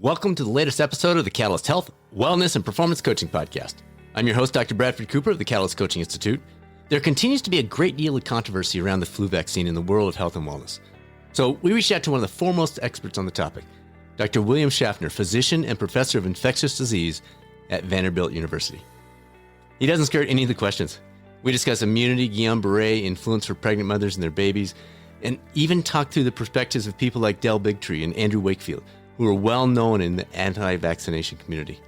Welcome to the latest episode of the Catalyst Health, Wellness, and Performance Coaching Podcast. I'm your host, Dr. Bradford Cooper of the Catalyst Coaching Institute. There continues to be a great deal of controversy around the flu vaccine in the world of health and wellness. So we reached out to one of the foremost experts on the topic, Dr. William Schaffner, physician and professor of infectious disease at Vanderbilt University. He doesn't skirt any of the questions. We discuss immunity, Guillain-Barré, influence for pregnant mothers and their babies, and even talk through the perspectives of people like Del Bigtree and Andrew Wakefield, who are well known in the anti-vaccination community.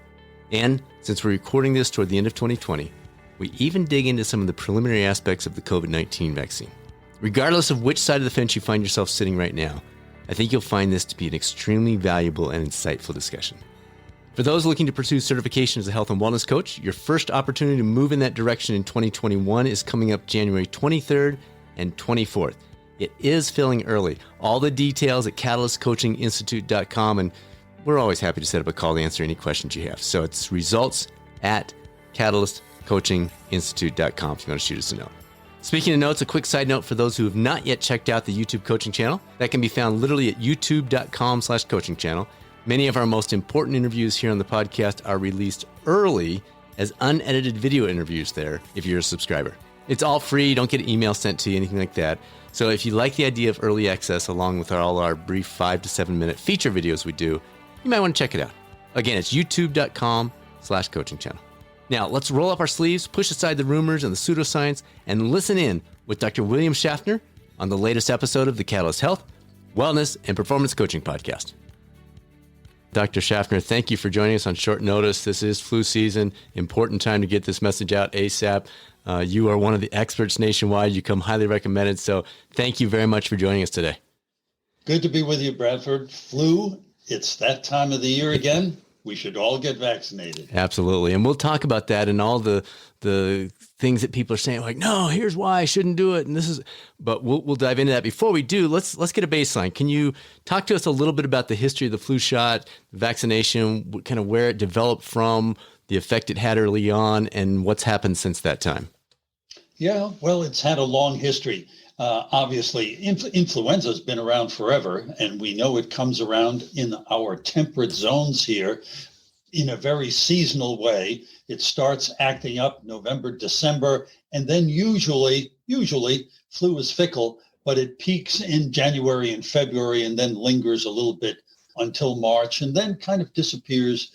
And since we're recording this toward the end of 2020, we even dig into some of the preliminary aspects of the COVID-19 vaccine. Regardless of which side of the fence you find yourself sitting right now, I think you'll find this to be an extremely valuable and insightful discussion. For those looking to pursue certification as a health and wellness coach, your first opportunity to move in that direction in 2021 is coming up January 23rd and 24th. It is filling early. All the details at catalystcoachinginstitute.com, and we're always happy to set up a call to answer any questions you have. So it's results at catalystcoachinginstitute.com if you want to shoot us a note. Speaking of notes, a quick side note for those who have not yet checked out the YouTube coaching channel. That can be found literally at youtube.com/coaching channel. Many of our most important interviews here on the podcast are released early as unedited video interviews there if you're a subscriber. It's all free. You don't get an email sent to you, anything like that. So if you like the idea of early access along with all our brief 5 to 7 minute feature videos we do, you might want to check it out. Again, it's youtube.com/coaching channel. Now let's roll up our sleeves, push aside the rumors and the pseudoscience, and listen in with Dr. William Schaffner on the latest episode of the Catalyst Health, Wellness, and Performance Coaching Podcast. Dr. Schaffner, thank you for joining us on short notice. This is flu season, important time to get this message out ASAP. You are one of the experts nationwide. You come highly recommended. So thank you very much for joining us today. Good to be with you, Bradford. Flu, it's that time of the year again. We should all get vaccinated. Absolutely. And we'll talk about that and all the things that people are saying, like, no, here's why I shouldn't do it. And this is, but we'll dive into that. Before we do, let's get a baseline. Can you talk to us a little bit about the history of the flu shot, vaccination, kind of where it developed from, the effect it had early on, and what's happened since that time? Yeah, well, it's had a long history. Obviously, influenza has been around forever, and we know it comes around in our temperate zones here in a very seasonal way. It starts acting up November, December, and then usually flu is fickle, but it peaks in January and February and then lingers a little bit until March and then kind of disappears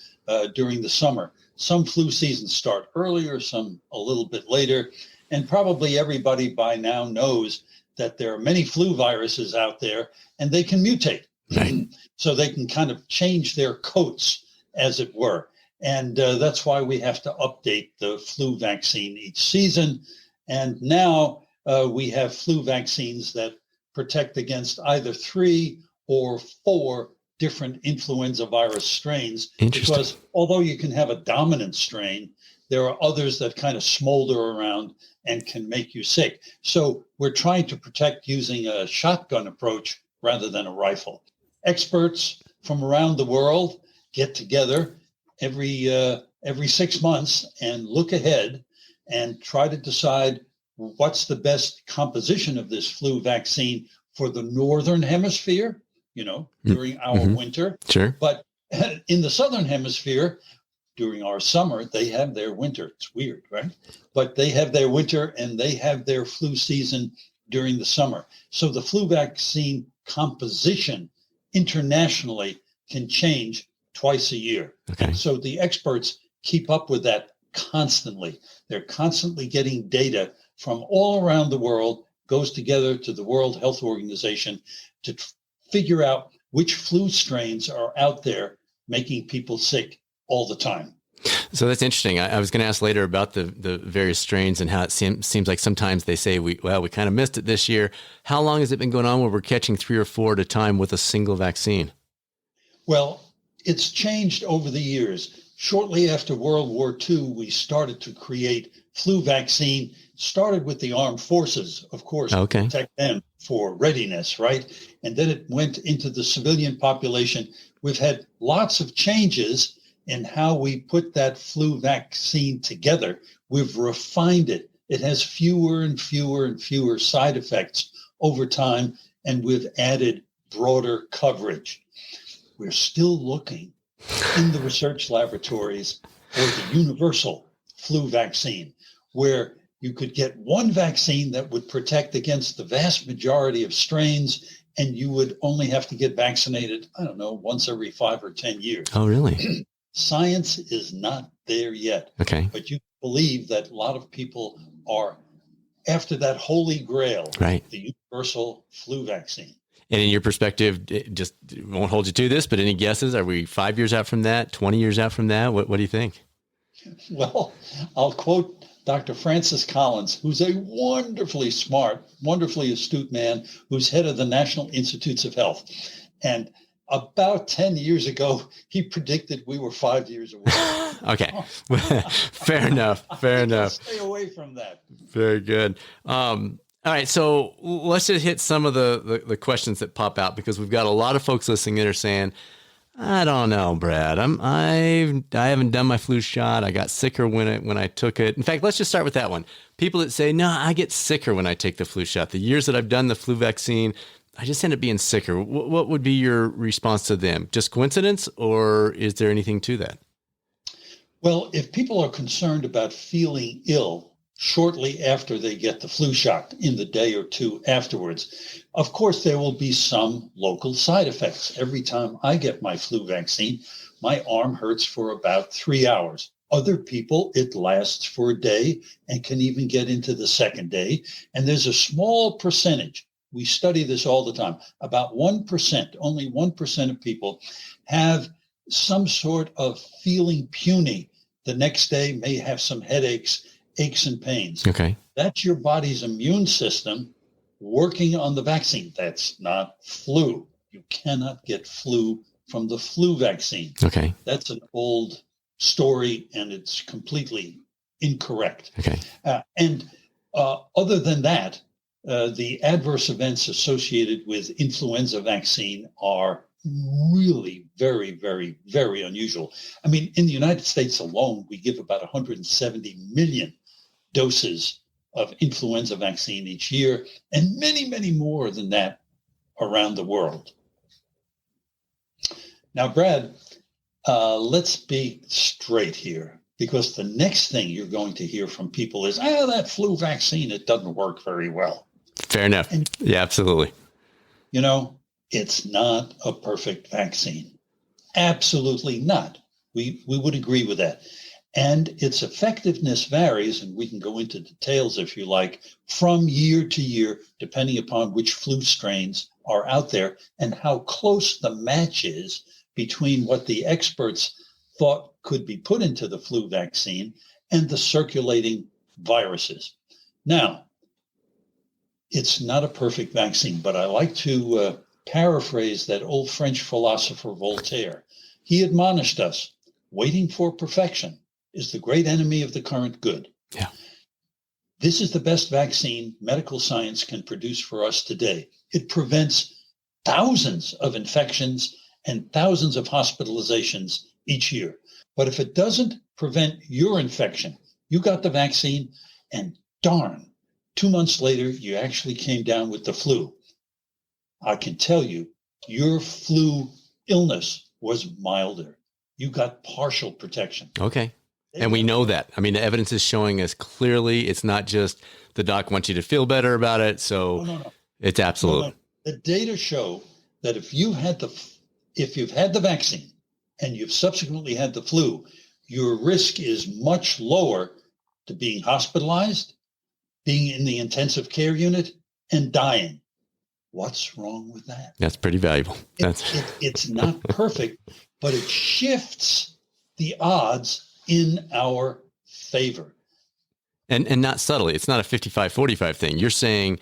during the summer. Some flu seasons start earlier, some a little bit later. And probably everybody by now knows that there are many flu viruses out there and they can mutate. Right. So they can kind of change their coats, as it were. And that's why we have to update the flu vaccine each season. And now we have flu vaccines that protect against either 3 or 4 different influenza virus strains. Because although you can have a dominant strain, there are others that kind of smolder around and can make you sick. So we're trying to protect using a shotgun approach rather than a rifle. Experts from around the world get together every 6 months and look ahead and try to decide what's the best composition of this flu vaccine for the northern hemisphere, during our winter. Sure. But in the southern hemisphere, during our summer, they have their winter. It's weird, right? But they have their winter and they have their flu season during the summer. So the flu vaccine composition internationally can change twice a year. Okay. So the experts keep up with that constantly. They're constantly getting data from all around the world, goes together to the World Health Organization to figure out which flu strains are out there making people sick all the time. So that's interesting. I was going to ask later about the various strains and how it seems like sometimes they say, we kind of missed it this year. How long has it been going on where we're catching 3 or 4 at a time with a single vaccine? Well, it's changed over the years. Shortly after World War II, we started to create flu vaccine, started with the armed forces, of course, to protect them for readiness, right? And then it went into the civilian population. We've had lots of changes in how we put that flu vaccine together. We've refined it. It has fewer and fewer and fewer side effects over time, and we've added broader coverage. We're still looking in the research laboratories for the universal flu vaccine, where you could get one vaccine that would protect against the vast majority of strains, and you would only have to get vaccinated, I don't know, once every 5 or 10 years. Oh, really? Science is not there yet. Okay. But you believe that a lot of people are after that holy grail, right? The universal flu vaccine. And in your perspective, it just won't hold you to this, but any guesses? Are we 5 years out from that, 20 years out from that? What do you think? Well, I'll quote Dr. Francis Collins, who's a wonderfully smart, wonderfully astute man who's head of the National Institutes of Health. And about 10 years ago, he predicted we were 5 years away. Okay. Fair enough. Fair enough. Stay away from that. Very good. All right. So let's just hit some of the questions that pop out, because we've got a lot of folks listening that are saying, I don't know, Brad. I haven't done my flu shot. I got sicker when I took it. In fact, let's just start with that one. People that say, no, I get sicker when I take the flu shot. The years that I've done the flu vaccine, I just end up being sicker. What would be your response to them? Just coincidence, or is there anything to that? Well, if people are concerned about feeling ill shortly after they get the flu shot in the day or two afterwards, of course, there will be some local side effects. Every time I get my flu vaccine, my arm hurts for about 3 hours. Other people, it lasts for a day and can even get into the second day. And there's a small percentage. We study this all the time. About 1%, only 1% of people have some sort of feeling puny. The next day may have some headaches, aches and pains. Okay. That's your body's immune system working on the vaccine. That's not flu. You cannot get flu from the flu vaccine. Okay. That's an old story, and it's completely incorrect. Okay. Other than that, the adverse events associated with influenza vaccine are really very, very, very unusual. I mean, in the United States alone, we give about 170 million doses of influenza vaccine each year, and many, many more than that around the world. Now, Brad, let's be straight here, because the next thing you're going to hear from people is, that flu vaccine, it doesn't work very well. Fair enough. And, yeah, absolutely. It's not a perfect vaccine. Absolutely not. We would agree with that. And its effectiveness varies, and we can go into details if you like, from year to year, depending upon which flu strains are out there and how close the match is between what the experts thought could be put into the flu vaccine and the circulating viruses. Now, it's not a perfect vaccine, but I like to paraphrase that old French philosopher Voltaire. He admonished us, waiting for perfection is the great enemy of the current good. Yeah. This is the best vaccine medical science can produce for us today. It prevents thousands of infections and thousands of hospitalizations each year. But if it doesn't prevent your infection, you got the vaccine, and darn, 2 months later, you actually came down with the flu. I can tell you, your flu illness was milder. You got partial protection. Okay. And we know that. I mean, the evidence is showing us clearly it's not just the doc wants you to feel better about it. So no. It's absolute. No. The data show that if you've had the vaccine and you've subsequently had the flu, your risk is much lower to being hospitalized, being in the intensive care unit, and dying. What's wrong with that? That's pretty valuable. It's not perfect, but it shifts the odds in our favor. And not subtly. It's not a 55-45 thing. You're saying,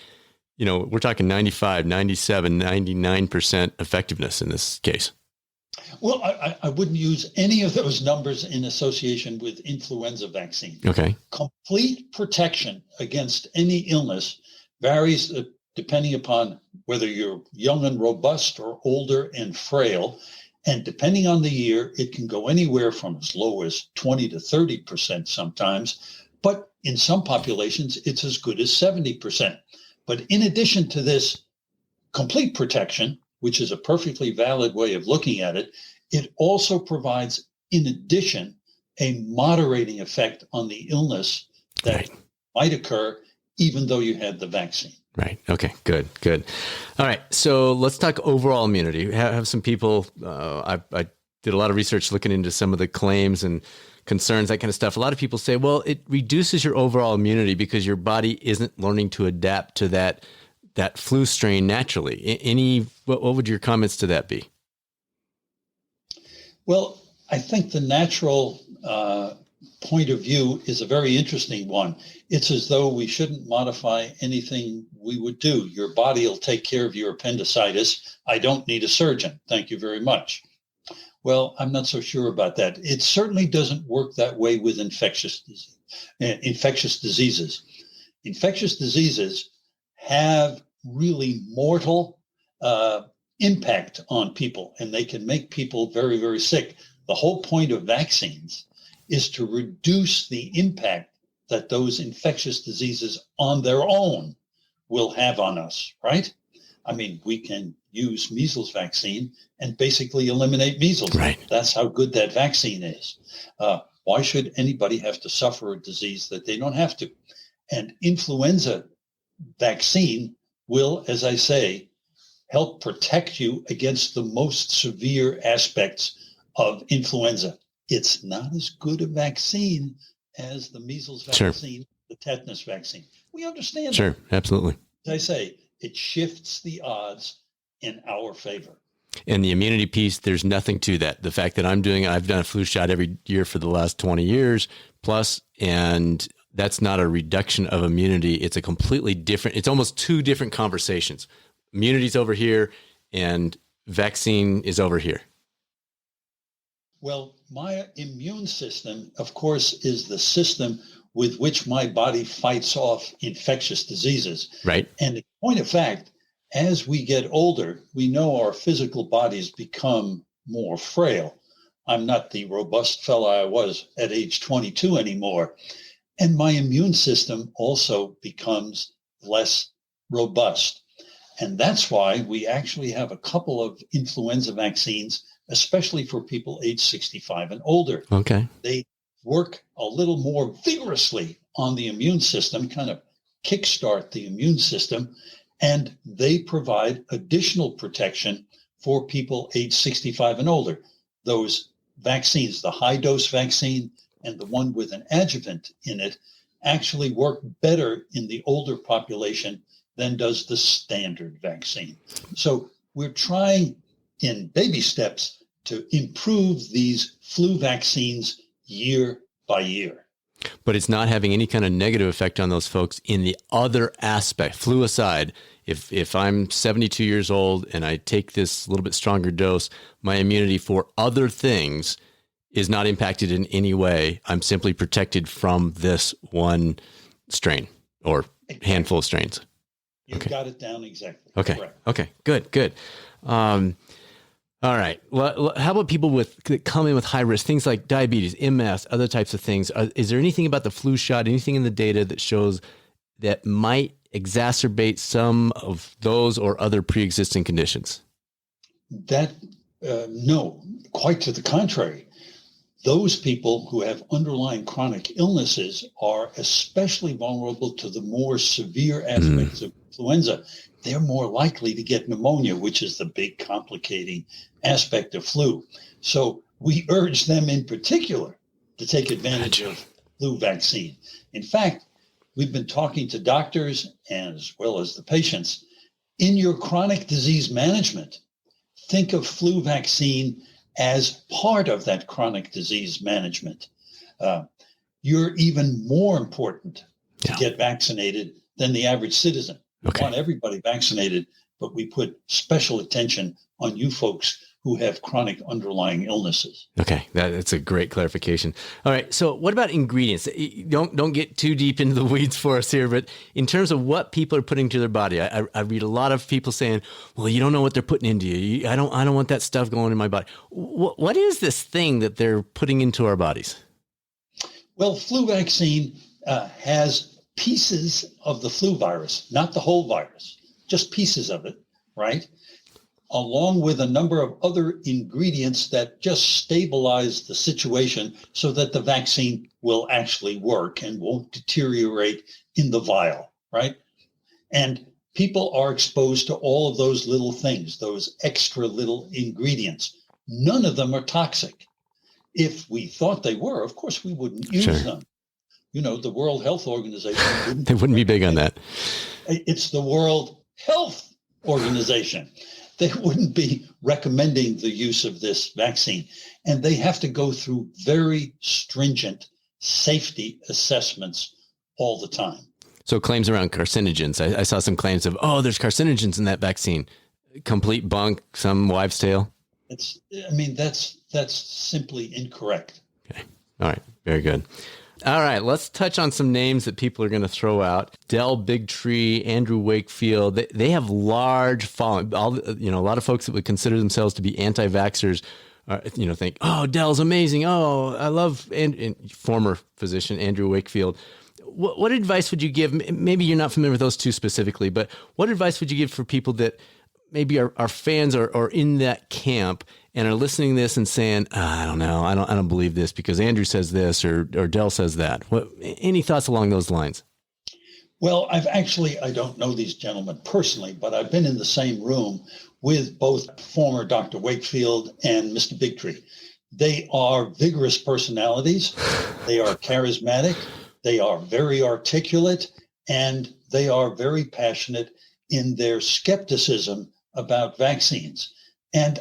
we're talking 95, 97, 99% effectiveness in this case. Well, I wouldn't use any of those numbers in association with influenza vaccine. Okay. Complete protection against any illness varies depending upon whether you're young and robust or older and frail. And depending on the year, it can go anywhere from as low as 20 to 30% sometimes. But in some populations, it's as good as 70%. But in addition to this complete protection, which is a perfectly valid way of looking at it, it also provides, in addition, a moderating effect on the illness that might occur even though you had the vaccine. Right. Okay. Good. All right. So let's talk overall immunity. Have some people, I did a lot of research looking into some of the claims and concerns, that kind of stuff. A lot of people say, well, it reduces your overall immunity because your body isn't learning to adapt to that flu strain naturally. What would your comments to that be? Well, I think the natural point of view is a very interesting one. It's as though we shouldn't modify anything we would do. Your body will take care of your appendicitis. I don't need a surgeon. Thank you very much. Well, I'm not so sure about that. It certainly doesn't work that way with infectious diseases. Infectious diseases have really mortal impact on people, and they can make people very, very sick. The whole point of vaccines is to reduce the impact that those infectious diseases on their own will have on us, right? I mean, we can use measles vaccine and basically eliminate measles. Right. That's how good that vaccine is. Why should anybody have to suffer a disease that they don't have to? And influenza vaccine will, as I say, help protect you against the most severe aspects of influenza. It's not as good a vaccine as the measles vaccine, the tetanus vaccine. We understand Sure, that. Absolutely. As I say, it shifts the odds in our favor. And the immunity piece, there's nothing to that. The fact that I've done a flu shot every year for the last 20 years plus, and that's not a reduction of immunity. It's a completely different, it's almost two different conversations. Immunity's over here and vaccine is over here. Well, my immune system, of course, is the system with which my body fights off infectious diseases. Right. And in point of fact, as we get older, we know our physical bodies become more frail. I'm not the robust fellow I was at age 22 anymore. And my immune system also becomes less robust. And that's why we actually have a couple of influenza vaccines, especially for people age 65 and older. Okay. They work a little more vigorously on the immune system, kind of kickstart the immune system, and they provide additional protection for people age 65 and older. Those vaccines, the high dose vaccine and the one with an adjuvant in it, actually work better in the older population than does the standard vaccine. So we're trying in baby steps to improve these flu vaccines year by year. But it's not having any kind of negative effect on those folks in the other aspect, flu aside. If I'm 72 years old and I take this little bit stronger dose, my immunity for other things is not impacted in any way. I'm simply protected from this one strain or handful of strains. You've got it down exactly. Okay. Correct. Okay. Good. All right. Well, how about people that come in with high risk, things like diabetes, MS, other types of things? Is there anything about the flu shot, anything in the data that shows that might exacerbate some of those or other pre-existing conditions? No, quite to the contrary. Those people who have underlying chronic illnesses are especially vulnerable to the more severe aspects of influenza. They're more likely to get pneumonia, which is the big complicating aspect of flu. So we urge them in particular to take advantage of flu vaccine. In fact, we've been talking to doctors as well as the patients. In your chronic disease management, think of flu vaccine as part of that chronic disease management. You're even more important to get vaccinated than the average citizen. We want everybody vaccinated, but we put special attention on you folks who have chronic underlying illnesses. Okay, that's a great clarification. All right, so what about ingredients? Don't get too deep into the weeds for us here, but in terms of what people are putting to their body, I read a lot of people saying, "Well, you don't know what they're putting into you. I don't want that stuff going in my body." What is this thing that they're putting into our bodies? Well, flu vaccine has pieces of the flu virus, not the whole virus, just pieces of it, right? along with a number of other ingredients that just stabilize the situation so that the vaccine will actually work and won't deteriorate in the vial, right? And people are exposed to all of those little things, those extra little ingredients. None of them are toxic. If we thought they were, of course, we wouldn't use them. The World Health Organization wouldn't. They wouldn't be big on that. It's the World Health Organization. They wouldn't be recommending the use of this vaccine. And they have to go through very stringent safety assessments all the time. So claims around carcinogens. I saw some claims of, there's carcinogens in that vaccine. Complete bunk, some wives' tale. That's simply incorrect. Okay. All right. Very good. All right. Let's touch on some names that people are going to throw out. Dell Bigtree, Andrew Wakefield. They have large following. A lot of folks that would consider themselves to be anti-vaxxers, think, Dell's amazing. I love, and former physician Andrew Wakefield. What advice would you give? Maybe you're not familiar with those two specifically, but what advice would you give for people that maybe are fans or in that camp and are listening to this and saying, I don't know, I don't believe this because Andrew says this or Dell says that. Any thoughts along those lines? Well, I don't know these gentlemen personally, but I've been in the same room with both former Dr. Wakefield and Mr. Bigtree. They are vigorous personalities. They are charismatic. They are very articulate, and they are very passionate in their skepticism about vaccines. And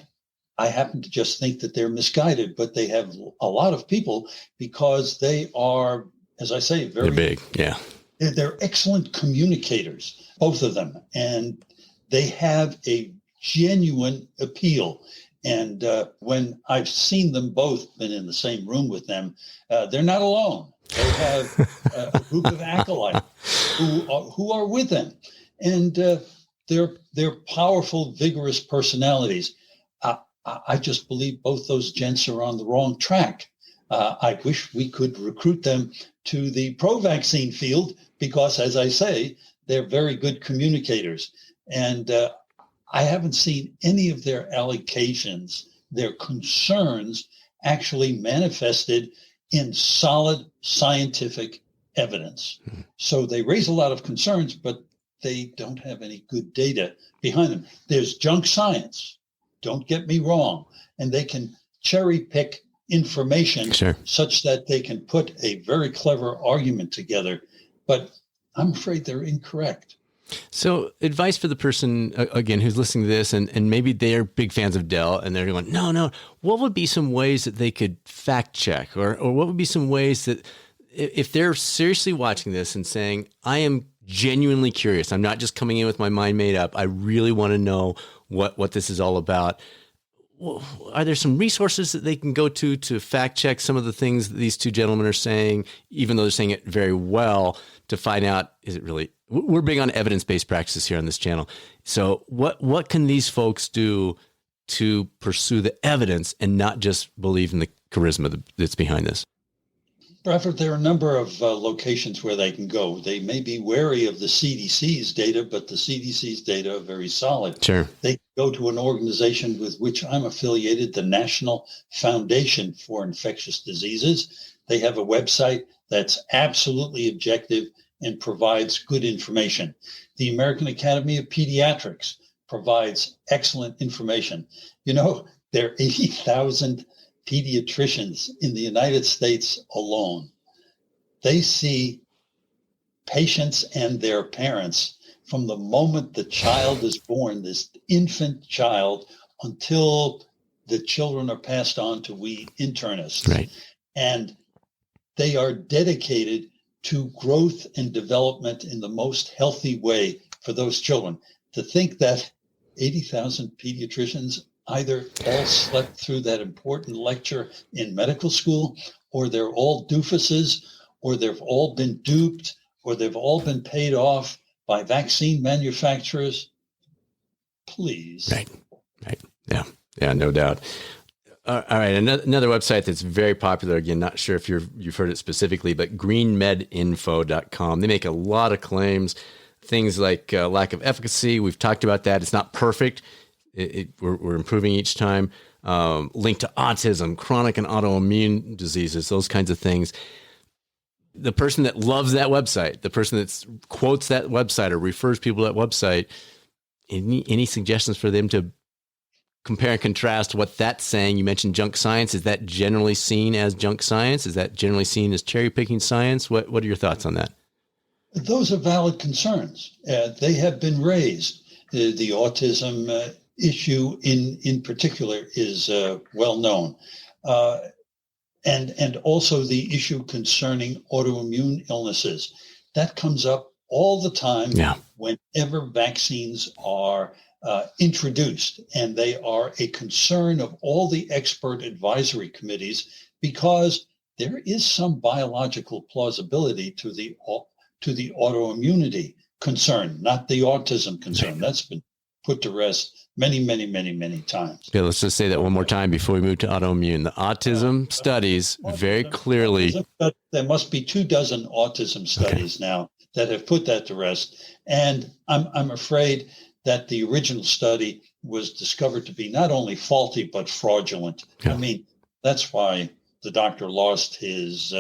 I happen to just think that they're misguided, but they have a lot of people because they are, as I say, they're big. Yeah. They're excellent communicators, both of them. And they have a genuine appeal. And when I've seen them both, been in the same room with them, they're not alone. They have a group of acolytes who are with them. And they're powerful, vigorous personalities. I just believe both those gents are on the wrong track. I wish we could recruit them to the pro-vaccine field because, as I say, they're very good communicators. And I haven't seen any of their allegations, their concerns actually manifested in solid scientific evidence. So they raise a lot of concerns, but they don't have any good data behind them. There's junk science. Don't get me wrong. And they can cherry pick information such that they can put a very clever argument together. But I'm afraid they're incorrect. So advice for the person, again, who's listening to this and maybe they're big fans of Dell and they're going, no, what would be some ways that they could fact check or what would be some ways that if they're seriously watching this and saying, I am genuinely curious, I'm not just coming in with my mind made up, I really want to know what this is all about. Well, are there some resources that they can go to fact check some of the things that these two gentlemen are saying, even though they're saying it very well, to find out, is it really, we're big on evidence-based practices here on this channel. So what can these folks do to pursue the evidence and not just believe in the charisma that's behind this? Bradford, there are a number of locations where they can go. They may be wary of the CDC's data, but the CDC's data are very solid. Sure. They can go to an organization with which I'm affiliated, the National Foundation for Infectious Diseases. They have a website that's absolutely objective and provides good information. The American Academy of Pediatrics provides excellent information. There are 80,000 pediatricians in the United States alone. They see patients and their parents from the moment the child is born, this infant child, until the children are passed on to we internists. Right. And they are dedicated to growth and development in the most healthy way for those children. To think that 80,000 pediatricians either all slept through that important lecture in medical school, or they're all doofuses, or they've all been duped, or they've all been paid off by vaccine manufacturers. Please. Right. Yeah, no doubt. All right. Another website that's very popular, again, not sure if you've heard it specifically, but greenmedinfo.com. They make a lot of claims, things like lack of efficacy. We've talked about that. It's not perfect. We're improving each time. Linked to autism, chronic and autoimmune diseases, those kinds of things. The person that loves that website, the person that quotes that website or refers people to that website, any suggestions for them to compare and contrast what that's saying? You mentioned junk science. Is that generally seen as junk science? Is that generally seen as cherry picking science? What are your thoughts on that? Those are valid concerns. They have been raised. The autism issue in particular is well known. And also the issue concerning autoimmune illnesses. That comes up all the time whenever vaccines are introduced, and they are a concern of all the expert advisory committees because there is some biological plausibility to the autoimmunity concern, not the autism concern. That's been put to rest many times. Okay, let's just say that one more time before we move to autoimmune. The autism studies very clearly. There must be 24 autism studies now that have put that to rest, and I'm afraid that the original study was discovered to be not only faulty but fraudulent. I mean, that's why the doctor lost his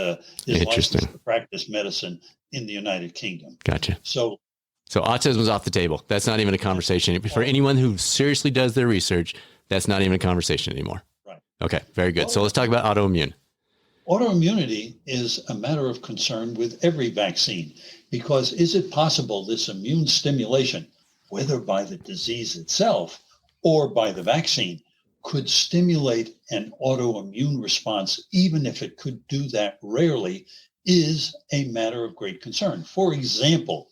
license to practice medicine in the United Kingdom. Gotcha. So autism is off the table. That's not even a conversation. For anyone who seriously does their research, that's not even a conversation anymore. Right. Okay, very good. So let's talk about autoimmune. Autoimmunity is a matter of concern with every vaccine because is it possible this immune stimulation, whether by the disease itself or by the vaccine, could stimulate an autoimmune response, even if it could do that rarely, is a matter of great concern. For example,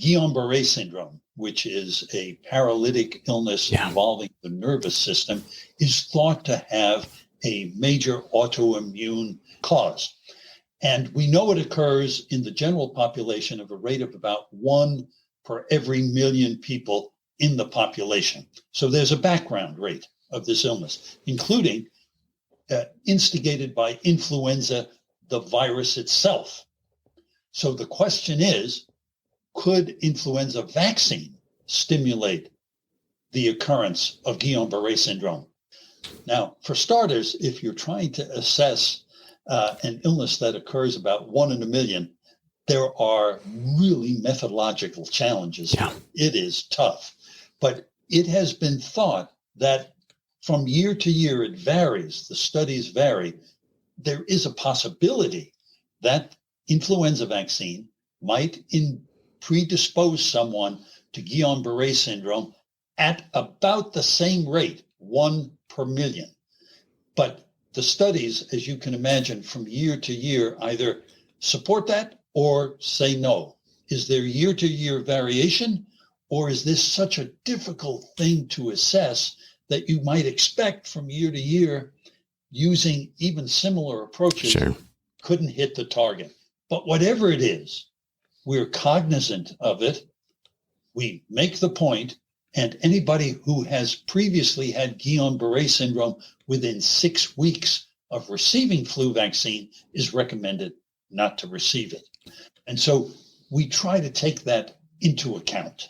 Guillain-Barré syndrome, which is a paralytic illness involving the nervous system, is thought to have a major autoimmune cause. And we know it occurs in the general population of a rate of about 1 per every million people in the population. So there's a background rate of this illness, including instigated by influenza, the virus itself. So the question is, could influenza vaccine stimulate the occurrence of Guillain-Barré syndrome? Now, for starters, if you're trying to assess an illness that occurs about 1 in a million, there are really methodological challenges. It is tough, but it has been thought that from year to year, it varies. The studies vary. There is a possibility that influenza vaccine might predispose someone to Guillain-Barré syndrome at about the same rate, 1 per million. But the studies, as you can imagine, from year to year, either support that or say no. Is there year-to-year variation, or is this such a difficult thing to assess that you might expect from year to year using even similar approaches couldn't hit the target? But whatever it is, we're cognizant of it. We make the point, and anybody who has previously had Guillain-Barré syndrome within 6 weeks of receiving flu vaccine is recommended not to receive it. And so we try to take that into account.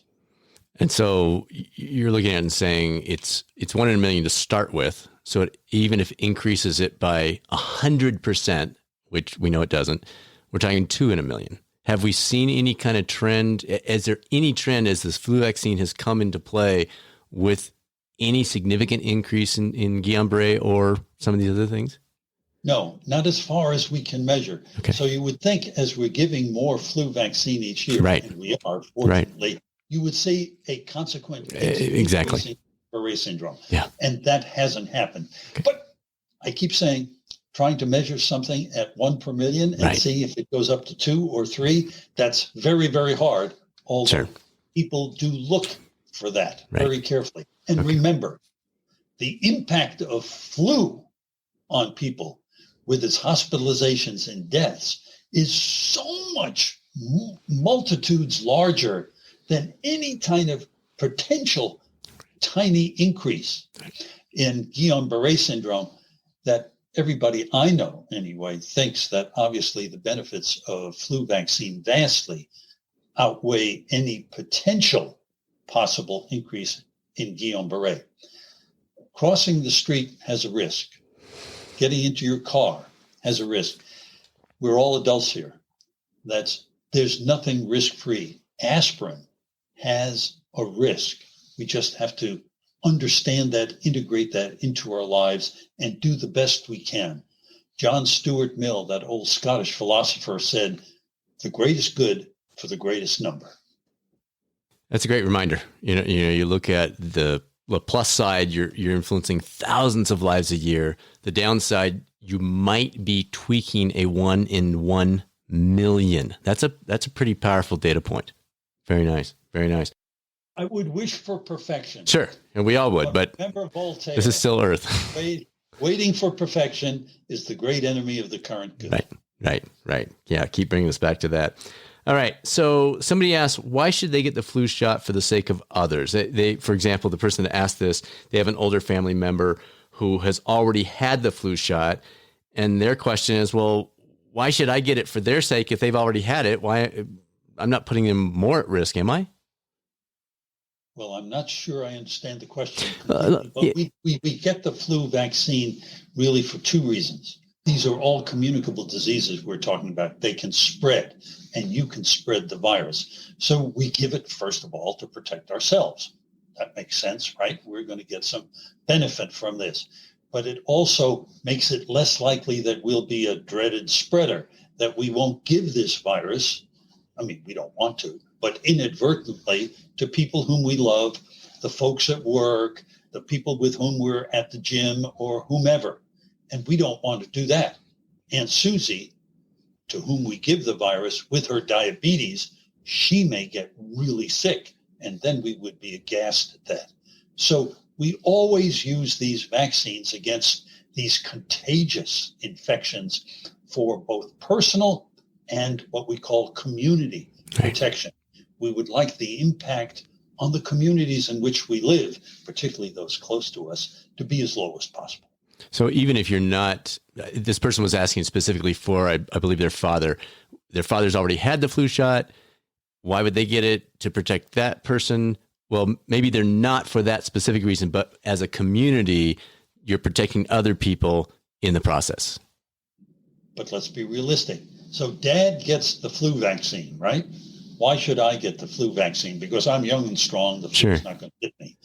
And so you're looking at it and saying it's 1 in a million to start with. So even if it increases it by 100%, which we know it doesn't, we're talking 2 in a million. Have we seen any kind of trend? Is there any trend as this flu vaccine has come into play with any significant increase in Guillain-Barré or some of these other things? No, not as far as we can measure. Okay. So you would think as we're giving more flu vaccine each year, and we are, fortunately, you would see a consequent exactly Barré syndrome. And that hasn't happened. Okay. But I keep saying, trying to measure something at 1 per million and see if it goes up to 2 or 3, that's very, very hard. Although people do look for that very carefully. And remember, the impact of flu on people with its hospitalizations and deaths is so much multitudes larger than any kind of potential tiny increase in Guillain-Barré syndrome that everybody I know anyway thinks that obviously the benefits of flu vaccine vastly outweigh any potential possible increase in Guillain-Barré. Crossing the street has a risk. Getting into your car has a risk. We're all adults here. There's nothing risk-free. Aspirin has a risk. We just have to understand that, integrate that into our lives, and do the best we can. John Stuart Mill, that old Scottish philosopher, said, the greatest good for the greatest number. That's a great reminder. You look at the plus side, you're influencing thousands of lives a year. The downside, you might be tweaking a 1 in 1 million. That's a pretty powerful data point. Very nice. Very nice. I would wish for perfection. Sure. And we all would, but remember Voltaire, this is still Earth. Waiting for perfection is the great enemy of the current good. Right. Yeah. Keep bringing us back to that. All right. So somebody asked, why should they get the flu shot for the sake of others? They, for example, the person that asked this, they have an older family member who has already had the flu shot. And their question is, well, why should I get it for their sake if they've already had it? Why? I'm not putting them more at risk, am I? Well, I'm not sure I understand the question. But we get the flu vaccine really for two reasons. These are all communicable diseases we're talking about. They can spread, and you can spread the virus. So we give it, first of all, to protect ourselves. That makes sense, right? We're going to get some benefit from this. But it also makes it less likely that we'll be a dreaded spreader, that we won't give this virus. I mean, we don't want to, but inadvertently to people whom we love, the folks at work, the people with whom we're at the gym or whomever. And we don't want to do that. Aunt Susie, to whom we give the virus with her diabetes, she may get really sick, and then we would be aghast at that. So we always use these vaccines against these contagious infections for both personal and what we call community protection. We would like the impact on the communities in which we live, particularly those close to us, to be as low as possible. So even if you're not, this person was asking specifically for, I believe, their father. Their father's already had the flu shot. Why would they get it? To protect that person? Well, maybe they're not for that specific reason, but as a community, you're protecting other people in the process. But let's be realistic. So Dad gets the flu vaccine, right? Why should I get the flu vaccine? Because I'm young and strong. The flu's not going to get me.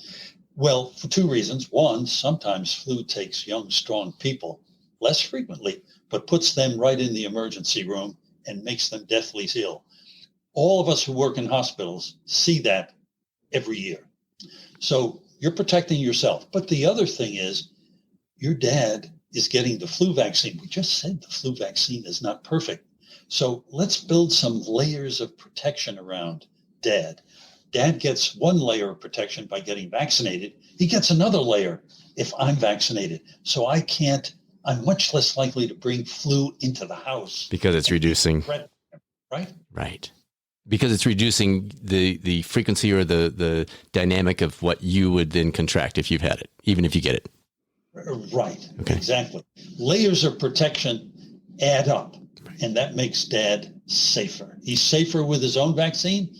Well, for two reasons. One, sometimes flu takes young, strong people less frequently, but puts them right in the emergency room and makes them deathly ill. All of us who work in hospitals see that every year. So you're protecting yourself. But the other thing is, your dad is getting the flu vaccine. We just said the flu vaccine is not perfect. So let's build some layers of protection around Dad. Dad gets one layer of protection by getting vaccinated. He gets another layer if I'm vaccinated. So I'm much less likely to bring flu into the house. Because it's reducing. Right? Right. Because it's reducing the frequency or the dynamic of what you would then contract if you've had it, even if you get it. Right. Okay. Exactly. Layers of protection add up, and that makes Dad safer. He's safer with his own vaccine.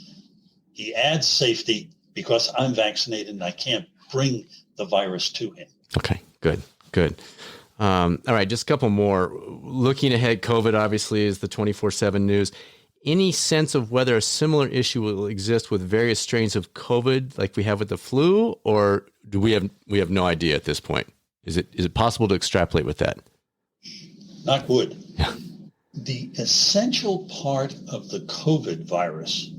He adds safety because I'm vaccinated and I can't bring the virus to him. Okay, good. All right, just a couple more. Looking ahead, COVID obviously is the 24/7 news. Any sense of whether a similar issue will exist with various strains of COVID like we have with the flu, or do we have no idea at this point? Is it possible to extrapolate with that? Knock wood. Yeah. The essential part of the COVID virus,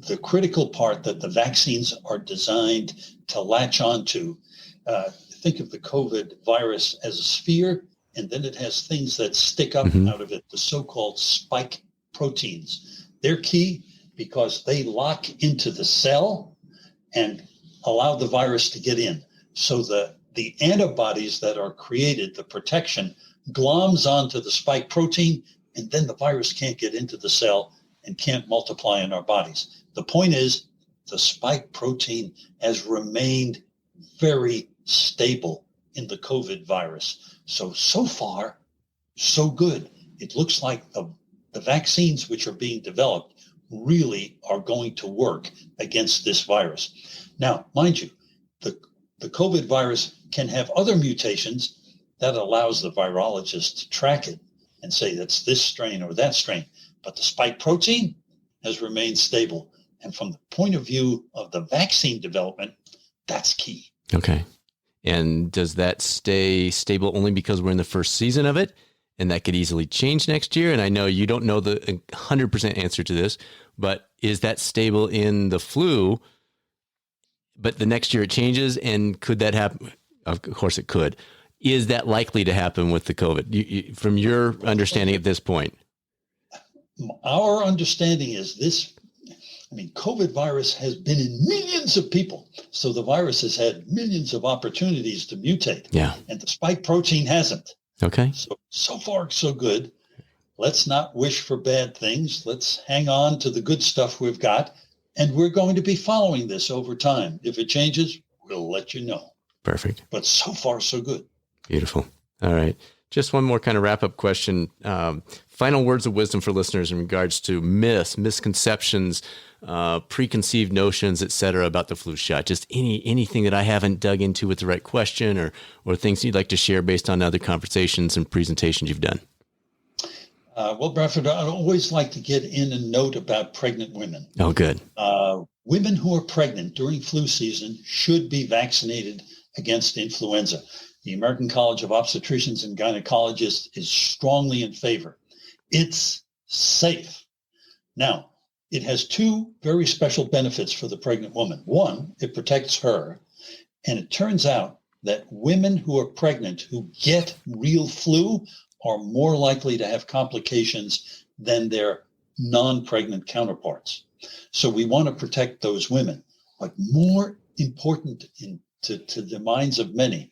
the critical part that the vaccines are designed to latch onto, think of the COVID virus as a sphere, and then it has things that stick up out of it, the so-called spike proteins. They're key because they lock into the cell and allow the virus to get in. So the antibodies that are created, the protection, gloms onto the spike protein, and then the virus can't get into the cell and can't multiply in our bodies. The point is, the spike protein has remained very stable in the COVID virus. So far, so good. It looks like the vaccines which are being developed really are going to work against this virus. Now, mind you, the COVID virus can have other mutations that allows the virologist to track it and say that's this strain or that strain. But the spike protein has remained stable. And from the point of view of the vaccine development, that's key. Okay. And does that stay stable only because we're in the first season of it? And that could easily change next year. And I know you don't know the 100% answer to this, but is that stable in the flu? But the next year it changes. And could that happen? Of course it could. Is that likely to happen with the COVID? From your understanding at this point? Our understanding is this. COVID virus has been in millions of people. So the virus has had millions of opportunities to mutate. Yeah. And the spike protein hasn't. Okay. So far, so good. Let's not wish for bad things. Let's hang on to the good stuff we've got. And we're going to be following this over time. If it changes, we'll let you know. Perfect. But so far, so good. Beautiful. All right. Just one more kind of wrap-up question. Final words of wisdom for listeners in regards to myths, misconceptions, preconceived notions, et cetera, about the flu shot. Just anything that I haven't dug into with the right question or things you'd like to share based on other conversations and presentations you've done. Well, Bradford, I'd always like to get in a note about pregnant women. Oh, good. Women who are pregnant during flu season should be vaccinated against influenza. The American College of Obstetricians and Gynecologists is strongly in favor. It's safe. Now, it has two very special benefits for the pregnant woman. One, it protects her. And it turns out that women who are pregnant who get real flu are more likely to have complications than their non-pregnant counterparts. So we want to protect those women. But more important to the minds of many,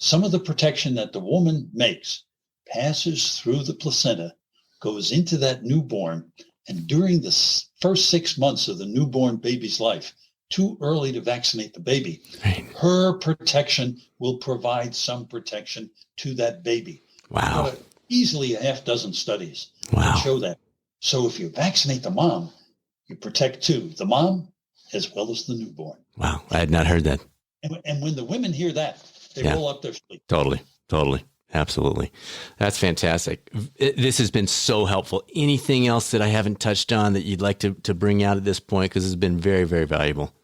some of the protection that the woman makes passes through the placenta, goes into that newborn, and during the first 6 months of the newborn baby's life, too early to vaccinate the baby, right, her protection will provide some protection to that baby. Wow. Easily a half dozen studies that show that. So if you vaccinate the mom, you protect two, the mom as well as the newborn. Wow. I had not heard that. And when the women hear that, they roll up their sleeves. Totally. Absolutely. That's fantastic. This has been so helpful. Anything else that I haven't touched on that you'd like to bring out at this point? Because it's been very, very valuable.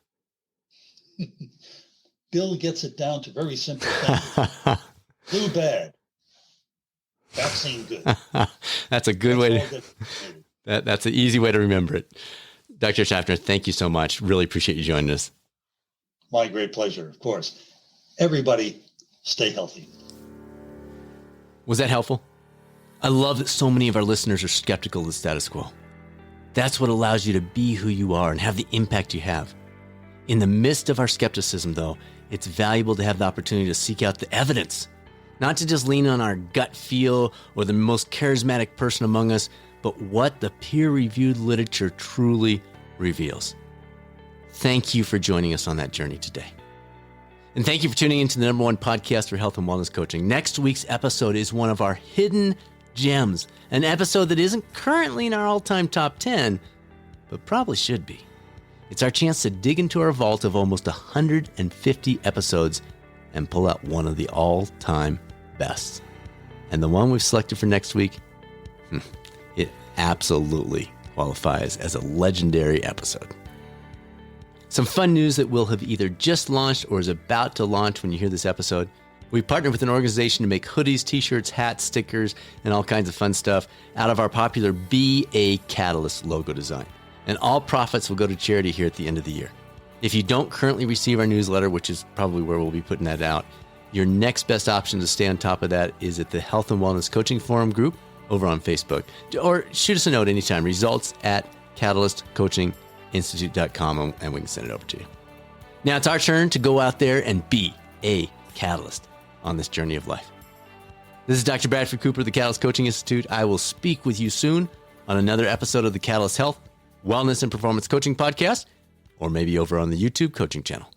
Bill gets it down to very simple things. Flu bad. Vaccine good. That's a good way to, that's an easy way to remember it. Dr. Schaffner, thank you so much. Really appreciate you joining us. My great pleasure, of course. Everybody, stay healthy. Was that helpful? I love that so many of our listeners are skeptical of the status quo. That's what allows you to be who you are and have the impact you have. In the midst of our skepticism, though, it's valuable to have the opportunity to seek out the evidence, not to just lean on our gut feel or the most charismatic person among us, but what the peer-reviewed literature truly reveals. Thank you for joining us on that journey today. And thank you for tuning into the #1 podcast for health and wellness coaching. Next week's episode is one of our hidden gems, an episode that isn't currently in our all-time top 10, but probably should be. It's our chance to dig into our vault of almost 150 episodes and pull out one of the all-time bests. And the one we've selected for next week, it absolutely qualifies as a legendary episode. Some fun news that will have either just launched or is about to launch when you hear this episode. We partnered with an organization to make hoodies, t-shirts, hats, stickers, and all kinds of fun stuff out of our popular Be a Catalyst logo design. And all profits will go to charity here at the end of the year. If you don't currently receive our newsletter, which is probably where we'll be putting that out, your next best option to stay on top of that is at the Health and Wellness Coaching Forum group over on Facebook. Or shoot us a note anytime, results@catalystcoachinginstitute.com, and we can send it over to you. Now it's our turn to go out there and be a catalyst on this journey of life. This is Dr. Bradford Cooper of the Catalyst Coaching Institute. I will speak with you soon on another episode of the Catalyst Health, Wellness, and Performance Coaching Podcast, or maybe over on the YouTube coaching channel.